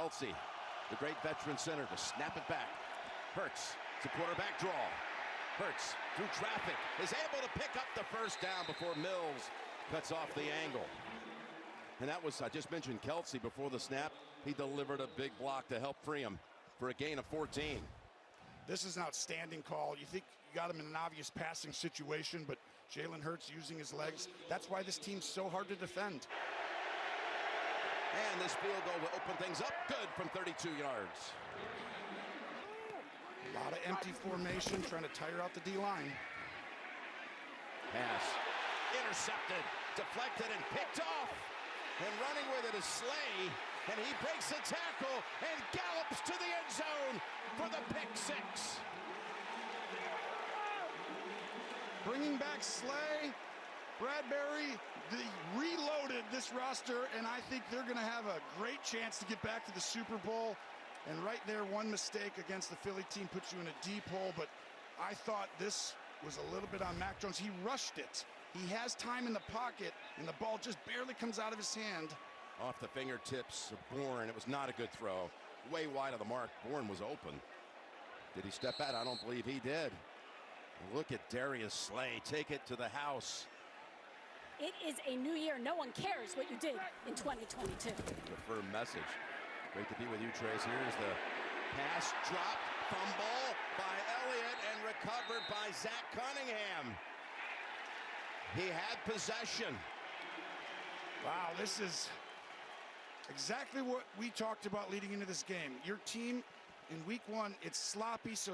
Kelsey, the great veteran center, to snap it back. Hurts, it's a quarterback draw. Hurts, through traffic, is able to pick up the first down before Mills cuts off the angle. And that was, I just mentioned Kelsey before the snap. He delivered a big block to help free him for a gain of 14. This is an outstanding call. You think you got him in an obvious passing situation, but Jalen Hurts using his legs. That's why this team's so hard to defend. And this field goal will open things up good from 32 yards. A lot of empty formation, trying to tire out the D-line. Pass intercepted, deflected, and picked off. And running with it is Slay, and he breaks the tackle and gallops to the end zone for the pick six. Bringing back Slay, Bradbury, they reloaded this roster, and I think they're going to have a great chance to get back to the Super Bowl. And right there, one mistake against the Philly team puts you in a deep hole, but I thought this was a little bit on Mac Jones. He rushed it. He has time in the pocket, and the ball just barely comes out of his hand. Off the fingertips of Bourne. It was not a good throw. Way wide of the mark. Bourne was open. Did he step out? I don't believe he did. Look at Darius Slay. Take it to the house. It is a new year. No one cares what you did in 2022. A firm message. Great to be with you, Trace. Here's the pass dropped. Fumble by Elliott and recovered by Zach Cunningham. He had possession. Wow, this is exactly what we talked about leading into this game. Your team in week one, it's sloppy, so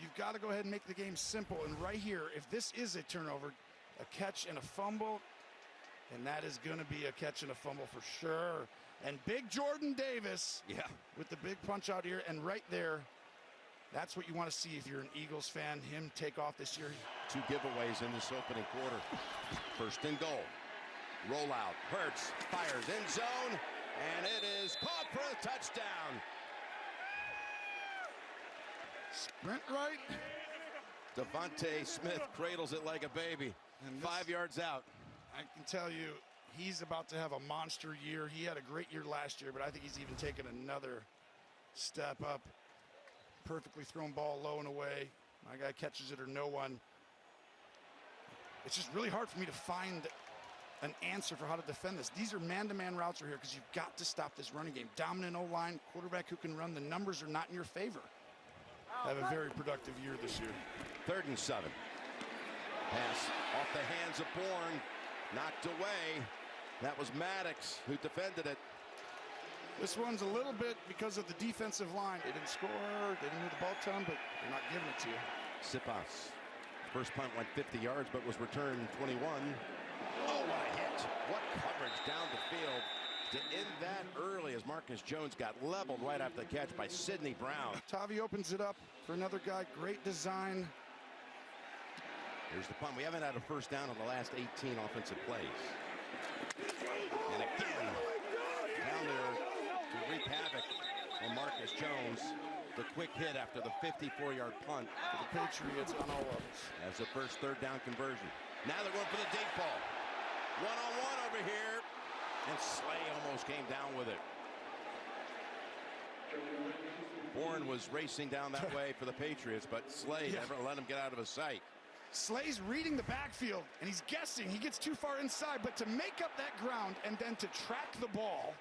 you've got to go ahead and make the game simple. And right here, if this is a turnover, a catch and a fumble, and that is going to be a catch and a fumble for sure. And big Jordan Davis, yeah, with the big punch out here, and right there, that's what you want to see if you're an Eagles fan, him take off this year. 2 giveaways in this opening quarter. First and goal. Rollout. Hurts fires end zone, and it is caught for a touchdown. Sprint right. DeVonta Smith cradles it like a baby. And 5 yards out. I can tell you, he's about to have a monster year. He had a great year last year, but I think he's even taken another step up. Perfectly thrown ball low and away. My guy catches it or no one. It's just really hard for me to find an answer for how to defend this. These are man-to-man routes right here because you've got to stop this running game. Dominant O-line, quarterback who can run. The numbers are not in your favor. Have a very productive year this year. 3rd and 7. Pass off the hands of Bourne. Knocked away. That was Maddox who defended it. This one's a little bit because of the defensive line. They didn't score, they didn't move the ball ton, but they're not giving it to you. Sipas. First punt went 50 yards, but was returned 21. Oh, what a hit. What coverage down the field to end that early as Marcus Jones got leveled right after the catch by Sidney Brown. Tavi opens it up for another guy. Great design. Here's the punt. We haven't had a first down in the last 18 offensive plays. And again, down there to wreak havoc on Marcus Jones. The quick hit after the 54-yard punt for the Patriots on all levels. As the first 3rd down conversion. Now they're going for the deep ball. One-on-one over here. And Slay almost came down with it. Bourne was racing down that way for the Patriots, but Slay never let him get out of his sight. Slay's reading the backfield, and he's guessing. He gets too far inside, but to make up that ground and then to track the ball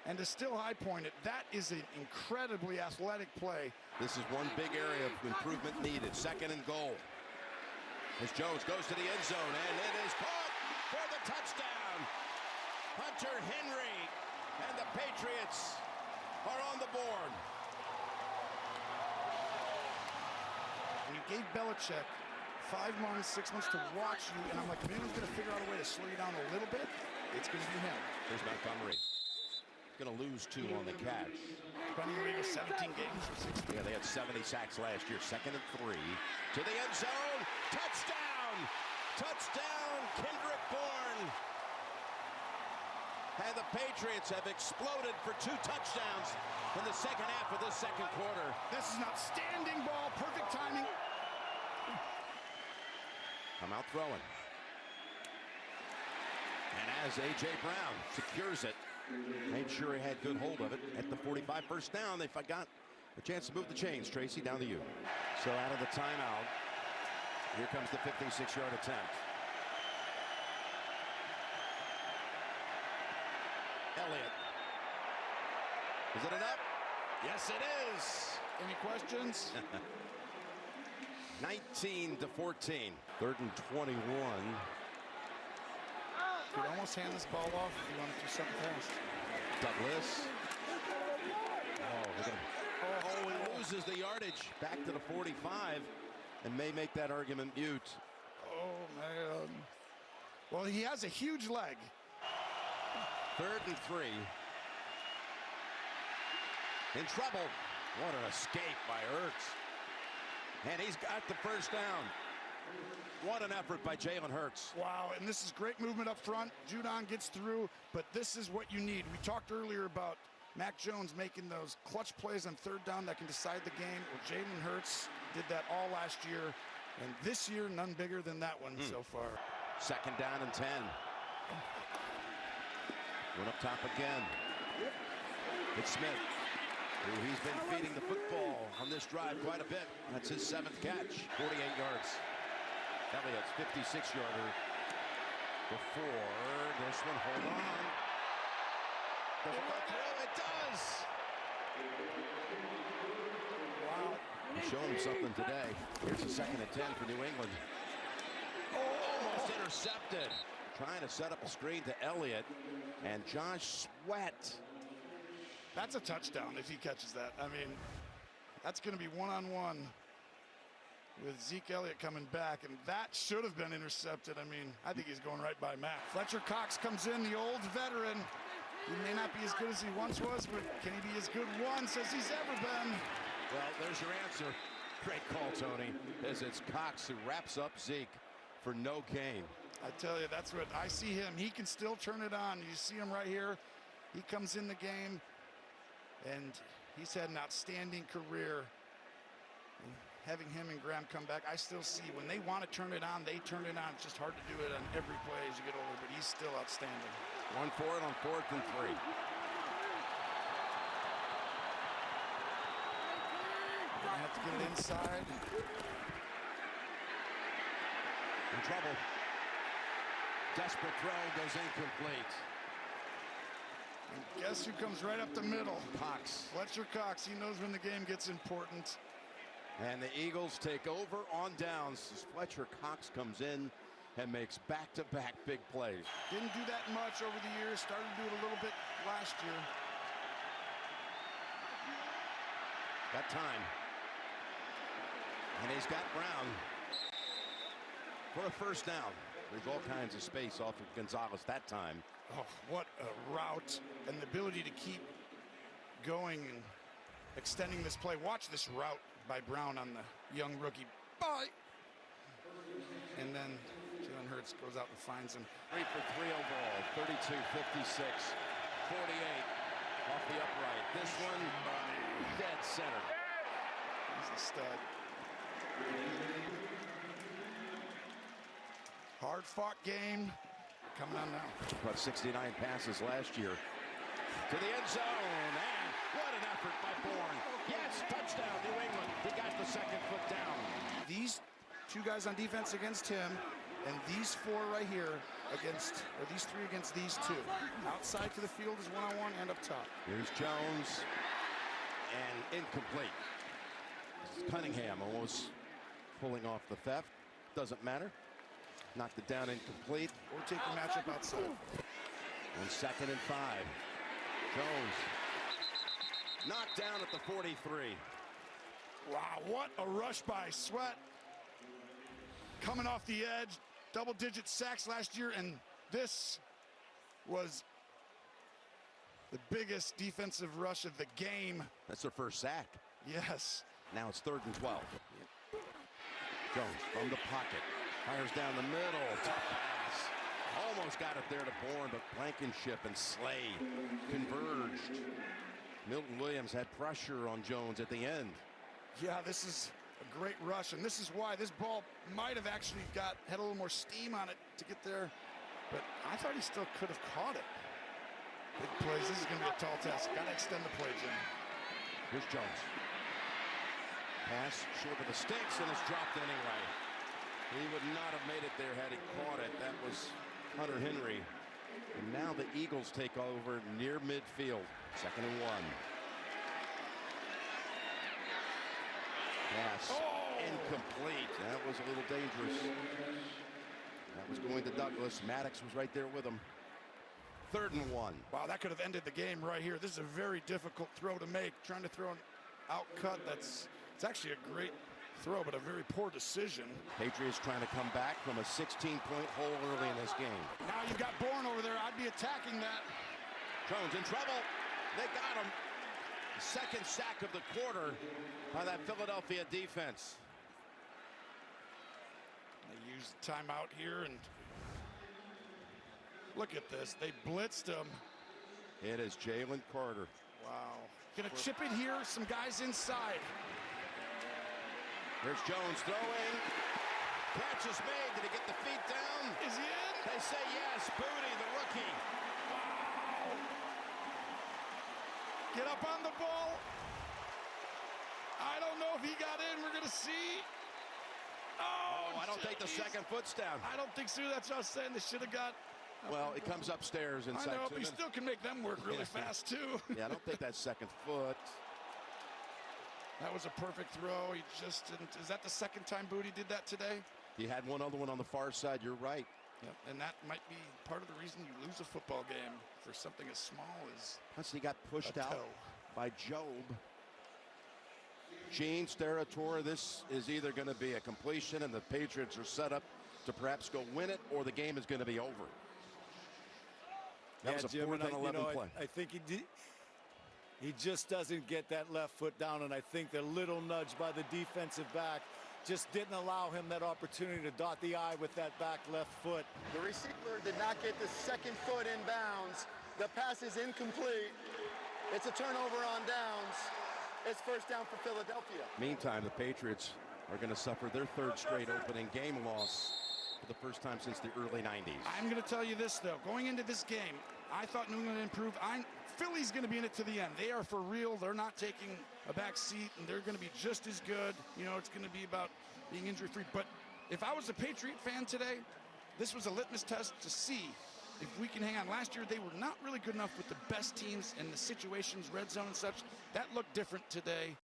and to still high point it, that is an incredibly athletic play. This is one big area of improvement needed. 2nd and goal. As Jones goes to the end zone, and it is caught for the touchdown. Hunter Henry, and the Patriots are on the board. And you gave Belichick 5 months, 6 months to watch you, and I'm like, if anyone's going to figure out a way to slow you down a little bit, it's going to be him. Here's Montgomery. Going to lose 2 on the catch. Running the Eagles 17 games or 16. Yeah, they had 70 sacks last year. 2nd and 3 to the end zone. Touchdown! Touchdown, Kendrick Bourne. And the Patriots have exploded for 2 touchdowns in the second half of this second quarter. This is an outstanding ball, perfect timing. Come out throwing. And as A.J. Brown secures it, Made sure he had good hold of it at the 45. First down. They got a chance to move the chains. Tracy, down to you. So out of the timeout, here comes the 56-yard attempt. Elliott. Is it enough? Yes, it is. Any questions? 19 to 14. 3rd and 21. Could almost hand this ball off if you want to do something fast. Douglas. Oh, he loses the yardage back to the 45 and may make that argument mute. Oh, man. Well, he has a huge leg. 3rd and 3. In trouble. What an escape by Ertz. And he's got the first down. What an effort by Jalen Hurts. Wow, and this is great movement up front. Judon gets through, but this is what you need. We talked earlier about Mac Jones making those clutch plays on 3rd down that can decide the game. Well, Jalen Hurts did that all last year, and this year, none bigger than that one so far. 2nd down and 10. Went up top again. It's Smith, who he's been feeding the football on this drive quite a bit. That's his 7th catch, 48 yards. Elliott's 56-yarder before this one. Hold on. Does it go through? It does. Wow. Showing him something today. Here's a 2nd and 10 for New England. Almost intercepted. Trying to set up a screen to Elliott, and Josh Sweat. That's a touchdown if he catches that. I mean, that's going to be one-on-one with Zeke Elliott coming back, and that should have been intercepted. I mean, I think he's going right by Mac. Fletcher Cox comes in, the old veteran. He may not be as good as he once was, but can he be as good once as he's ever been? Well, there's your answer. Great call, Tony, as it's Cox who wraps up Zeke for no gain. I tell you, that's what I see him. He can still turn it on. You see him right here. He comes in the game, and he's had an outstanding career. And having him and Graham come back, I still see when they want to turn it on, they turn it on. It's just hard to do it on every play as you get older, but he's still outstanding. 1 for it on 4th and 3. Gonna have to get it inside. In trouble. Desperate throw goes incomplete. And guess who comes right up the middle? Cox. Fletcher Cox. He knows when the game gets important. And the Eagles take over on downs as Fletcher Cox comes in and makes back-to-back big plays. Didn't do that much over the years. Started to do it a little bit last year. Got time. And he's got Brown for a first down. There's all kinds of space off of Gonzalez that time. Oh, what a route, and the ability to keep going and extending this play. Watch this route by Brown on the young rookie. Bye. And then Jalen Hurts goes out and finds him. 3 for 3 overall, 32, 56, 48 off the upright. This one, dead center. He's a stud. Hard-fought game coming on now. Caught 69 passes last year. To the end zone, and what an effort by Bourne. Yes, touchdown, New England. He got the 2nd foot down. These 2 guys on defense against him, and these 4 right here against, or these 3 against these 2. Outside to the field is one-on-one and up top. Here's Jones, and incomplete. This is Cunningham almost pulling off the theft. Doesn't matter. Knocked it down incomplete. Or take the matchup outside. On 2nd and 5. Jones knocked down at the 43. Wow, what a rush by Sweat. Coming off the edge, double-digit sacks last year, and this was the biggest defensive rush of the game. That's their first sack. Yes. Now it's 3rd and 12. Jones from the pocket. Fires down the middle. Tough pass. Almost got it there to Bourne, but Blankenship and Slay converged. Milton Williams had pressure on Jones at the end. Yeah, this is a great rush, and this is why this ball might have actually had a little more steam on it to get there, but I thought he still could have caught it. Big plays. This is going to be a tall task. Got to extend the play, Jim. Here's Jones. Pass short of the sticks and it's dropped anyway. He would not have made it there had he caught it. That was Hunter Henry. And now the Eagles take over near midfield. 2nd and 1. Pass incomplete. That was a little dangerous. That was going to Douglas. Maddox was right there with him. 3rd and 1. Wow, that could have ended the game right here. This is a very difficult throw to make. Trying to throw an out cut. It's actually a great throw, but a very poor decision. Patriots trying to come back from a 16-point hole early in this game. Now you've got Bourne over there. I'd be attacking that. Jones in trouble. They got him. Second sack of the quarter by that Philadelphia defense. They use the timeout here, and look at this. They blitzed him. It is Jalen Carter. Wow. Gonna chip it here. Some guys inside. There's Jones throwing. Catch is made. Did he get the feet down? Is he in? They say yes. Booty, the rookie. Wow. Get up on the ball. I don't know if he got in. We're going to see. Oh, I don't think the second foot's down. I don't think so. That's what I was saying. They should have got. Well, it comes upstairs inside. I know, but he still can make them work really fast, too. Yeah, I don't think that's second foot. That was a perfect throw. He just didn't. Is that the second time Booty did that today? He had one other one on the far side. You're right. Yep. And that might be part of the reason you lose a football game for something as small as. Plus, he got pushed out by Job. Gene's territory. This is either going to be a completion, and the Patriots are set up to perhaps go win it, or the game is going to be over. That was a 4th and 11 play. I think he just doesn't get that left foot down, and I think the little nudge by the defensive back just didn't allow him that opportunity to dot the I with that back left foot. The receiver did not get the second foot in bounds. The pass is incomplete. It's a turnover on downs. It's first down for Philadelphia. Meantime, the Patriots are going to suffer their 3rd straight opening game loss for the first time since the early 90s. I'm going to tell you this, though. Going into this game, I thought New England improved. Philly's going to be in it to the end. They are for real. They're not taking a back seat, and they're going to be just as good. You know, it's going to be about being injury-free. But if I was a Patriot fan today, this was a litmus test to see if we can hang on. Last year, they were not really good enough with the best teams and the situations, red zone and such. That looked different today.